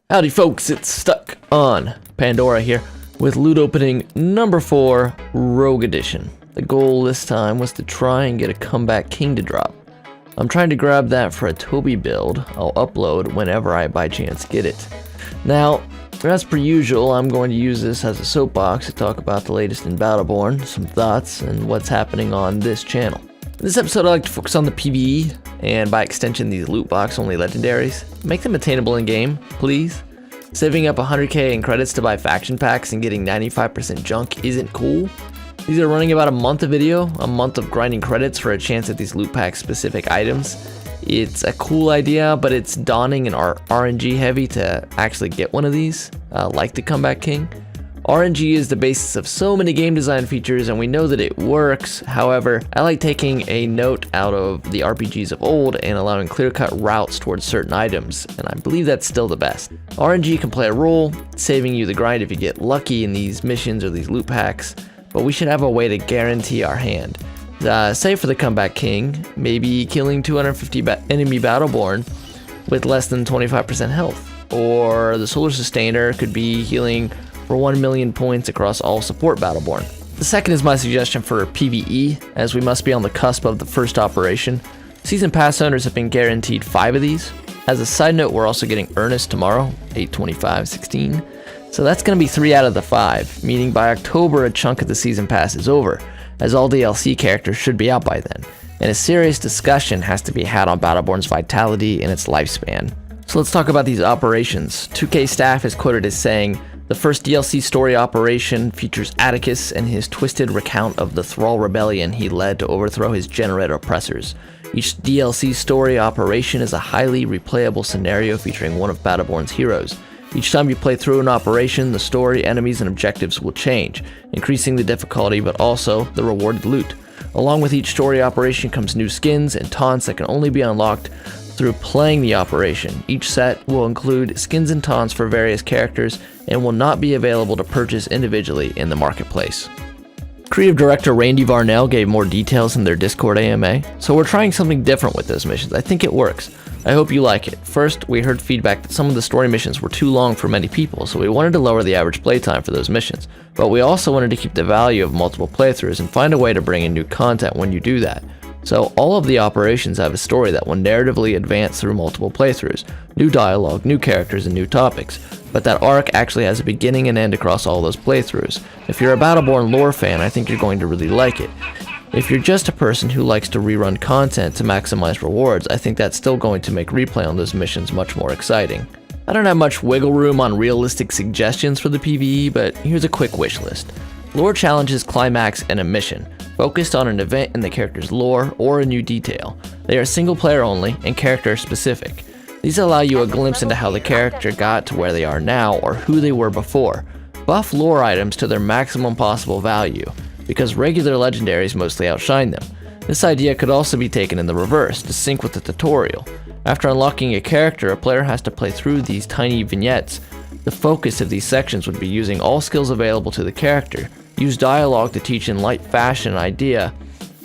Howdy folks, it's Stuck on Pandora here with loot opening number 4, Rogue Edition. The goal this time was to try and get a Comback King to drop. I'm trying to grab that for a Toby build I'll upload whenever I by chance get it. Now, as per usual, I'm going to use this as a soapbox to talk about the latest in Battleborn, some thoughts, and what's happening on this channel. In this episode, I'd like to focus on the PvE, and by extension these loot box only legendaries. Make them attainable in game, please. Saving up 100k in credits to buy faction packs and getting 95% junk isn't cool. These are running about a month of video, a month of grinding credits for a chance at these loot pack specific items. It's a cool idea, but it's daunting and RNG heavy to actually get one of these, like the Comback King. RNG is the basis of so many game design features, and we know that it works. However, I like taking a note out of the RPGs of old and allowing clear-cut routes towards certain items, and I believe that's still the best. RNG can play a role, saving you the grind if you get lucky in these missions or these loot packs, but we should have a way to guarantee our hand. Say for the Comback King, maybe killing 250 enemy Battleborn with less than 25% health, or the Solar Sustainer could be healing for 1 million points across all support Battleborn. The second is my suggestion for PvE, as we must be on the cusp of the first operation. Season Pass owners have been guaranteed 5 of these. As a side note, we're also getting Earnest tomorrow, 8/25/16. So that's going to be 3 out of the 5, meaning by October a chunk of the Season Pass is over, as all DLC characters should be out by then. And a serious discussion has to be had on Battleborn's vitality and its lifespan. So let's talk about these operations. 2K staff is quoted as saying, "The first DLC story operation features Atticus and his twisted recount of the Thrall rebellion he led to overthrow his degenerate oppressors. Each DLC story operation is a highly replayable scenario featuring one of Battleborn's heroes. Each time you play through an operation, the story, enemies, and objectives will change, increasing the difficulty but also the rewarded loot. Along with each story operation comes new skins and taunts that can only be unlocked through playing the operation. Each set will include skins and taunts for various characters and will not be available to purchase individually in the marketplace." Creative director Randy Varnell gave more details in their Discord AMA, so we're trying something different with those missions. I think it works. I hope you like it. First, we heard feedback that some of the story missions were too long for many people, so we wanted to lower the average playtime for those missions. But we also wanted to keep the value of multiple playthroughs and find a way to bring in new content when you do that. So all of the operations have a story that will narratively advance through multiple playthroughs, new dialogue, new characters, and new topics. But that arc actually has a beginning and end across all those playthroughs. If you're a Battleborn lore fan, I think you're going to really like it. If you're just a person who likes to rerun content to maximize rewards, I think that's still going to make replay on those missions much more exciting. I don't have much wiggle room on realistic suggestions for the PvE, but here's a quick wish list. Lore challenges climax and a mission, focused on an event in the character's lore or a new detail. They are single player only and character specific. These allow you a glimpse into how the character got to where they are now or who they were before. Buff lore items to their maximum possible value, because regular legendaries mostly outshine them. This idea could also be taken in the reverse, to sync with the tutorial. After unlocking a character, a player has to play through these tiny vignettes. The focus of these sections would be using all skills available to the character. Use dialogue to teach in light fashion an idea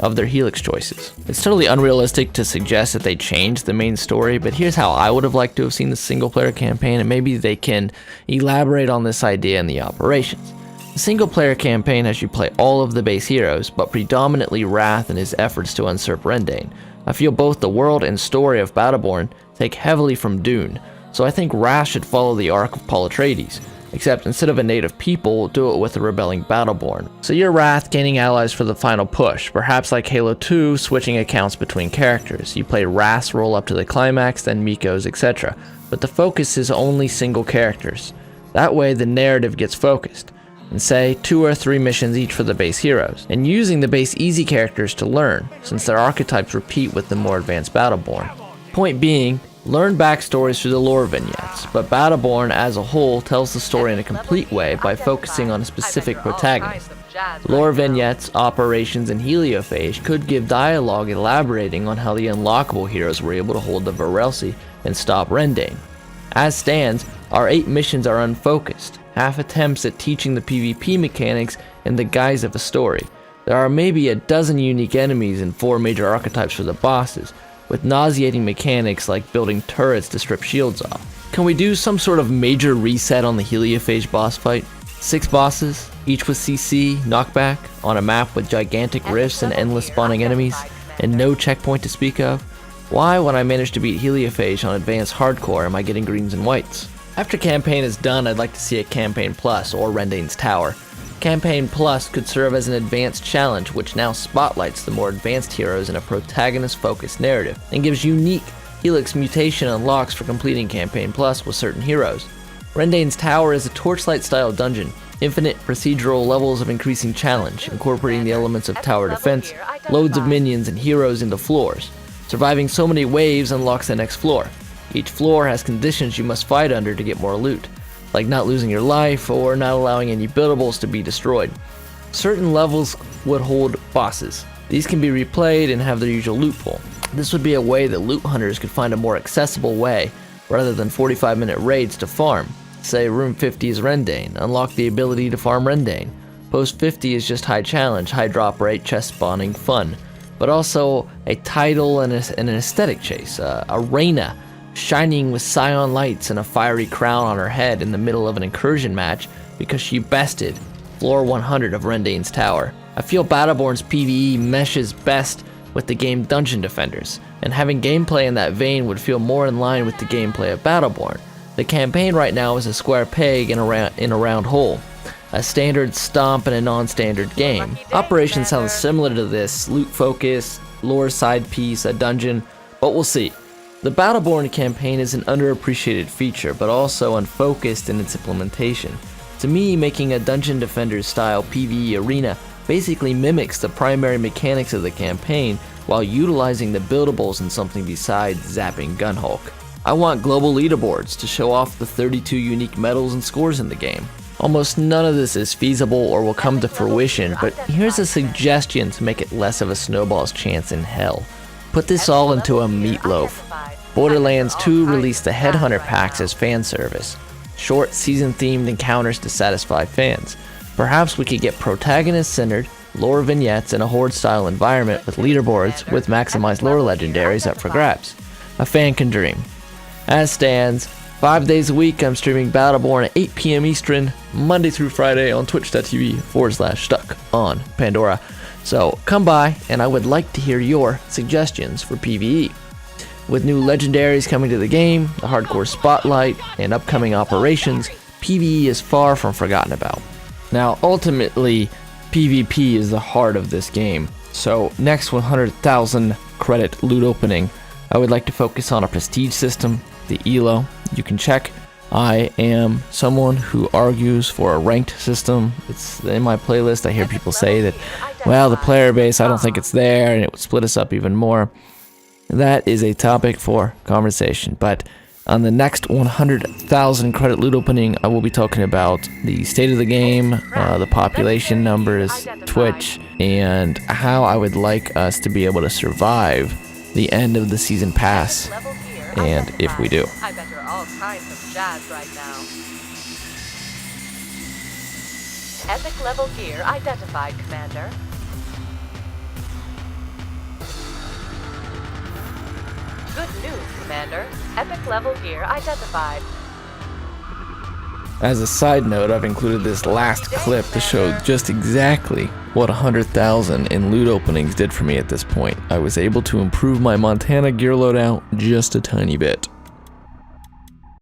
of their helix choices. It's totally unrealistic to suggest that they change the main story, but here's how I would have liked to have seen the single player campaign, and maybe they can elaborate on this idea in the operations. The single player campaign has you play all of the base heroes, but predominantly Wrath and his efforts to usurp Rendain. I feel both the world and story of Battleborn take heavily from Dune, so I think Wrath should follow the arc of Paul Atreides. Except instead of a native people, do it with a rebelling Battleborn. So you're Wrath gaining allies for the final push, perhaps like Halo 2, switching accounts between characters. You play Wrath's roll up to the climax, then Miko's, etc. But the focus is only single characters. That way the narrative gets focused. And say 2 or 3 missions each for the base heroes, and using the base easy characters to learn, since their archetypes repeat with the more advanced Battleborn. Point being, learn backstories through the lore vignettes, but Battleborn as a whole tells the story in a complete way by focusing on a specific protagonist. Lore vignettes, operations, and Heliophage could give dialogue elaborating on how the unlockable heroes were able to hold the Varelsi and stop Rendain. As stands, our 8 missions are unfocused, half attempts at teaching the PvP mechanics in the guise of a story. There are maybe a dozen unique enemies and 4 major archetypes for the bosses, with nauseating mechanics like building turrets to strip shields off. Can we do some sort of major reset on the Heliophage boss fight? 6 bosses, each with CC, knockback, on a map with gigantic rifts and endless spawning enemies, and no checkpoint to speak of? Why, when I managed to beat Heliophage on Advanced Hardcore, am I getting greens and whites? After Campaign is done, I'd like to see a Campaign Plus or Rendain's Tower. Campaign Plus could serve as an advanced challenge which now spotlights the more advanced heroes in a protagonist-focused narrative, and gives unique Helix mutation unlocks for completing Campaign Plus with certain heroes. Rendain's Tower is a Torchlight-style dungeon, infinite procedural levels of increasing challenge, incorporating the elements of tower defense, loads of minions and heroes into floors. Surviving so many waves unlocks the next floor. Each floor has conditions you must fight under to get more loot, like not losing your life or not allowing any buildables to be destroyed. Certain levels would hold bosses. These can be replayed and have their usual loot pool. This would be a way that loot hunters could find a more accessible way, rather than 45-minute raids to farm. Say Room 50 is Rendain, unlock the ability to farm Rendain. Post 50 is just high challenge, high drop rate, chest spawning, fun. But also a title and an aesthetic chase. Arena, shining with Scion lights and a fiery crown on her head in the middle of an incursion match because she bested floor 100 of Rendain's Tower. I feel Battleborn's PvE meshes best with the game Dungeon Defenders, and having gameplay in that vein would feel more in line with the gameplay of Battleborn. The campaign right now is a square peg in a round hole, a standard stomp in a non-standard game. Operation sounds similar to this, loot focus, lore side piece, a dungeon, but we'll see. The Battleborn campaign is an underappreciated feature, but also unfocused in its implementation. To me, making a Dungeon Defenders style PvE arena basically mimics the primary mechanics of the campaign while utilizing the buildables in something besides zapping Gunhulk. I want global leaderboards to show off the 32 unique medals and scores in the game. Almost none of this is feasible or will come to fruition, but here's a suggestion to make it less of a snowball's chance in hell. Put this all into a meatloaf. Borderlands 2 released the Headhunter packs as fan service. Short season-themed encounters to satisfy fans. Perhaps we could get protagonist-centered, lore vignettes in a Horde-style environment with leaderboards with maximized lore legendaries up for grabs. A fan can dream. As stands, 5 days a week I'm streaming Battleborn at 8 PM Eastern, Monday through Friday on twitch.tv/stuck on Pandora. So come by, and I would like to hear your suggestions for PvE. With new legendaries coming to the game, the hardcore spotlight, and upcoming operations, PvE is far from forgotten about. Now, ultimately, PvP is the heart of this game, so next 100,000 credit loot opening, I would like to focus on a prestige system, the ELO. You can check. I am someone who argues for a ranked system. It's in my playlist. I hear people say that, well, the player base, I don't think it's there, and it would split us up even more. That is a topic for conversation, but on the next 100,000 credit loot opening, I will be talking about the state of the game, the population numbers, Twitch, and how I would like us to be able to survive the end of the season pass, and if we do. I bet you're all kinds of jazz right now. Epic level gear identified, Commander. Good news, Commander. Epic level gear identified. As a side note, I've included this last clip to show just exactly what 100,000 in loot openings did for me at this point. I was able to improve my Montana gear loadout just a tiny bit.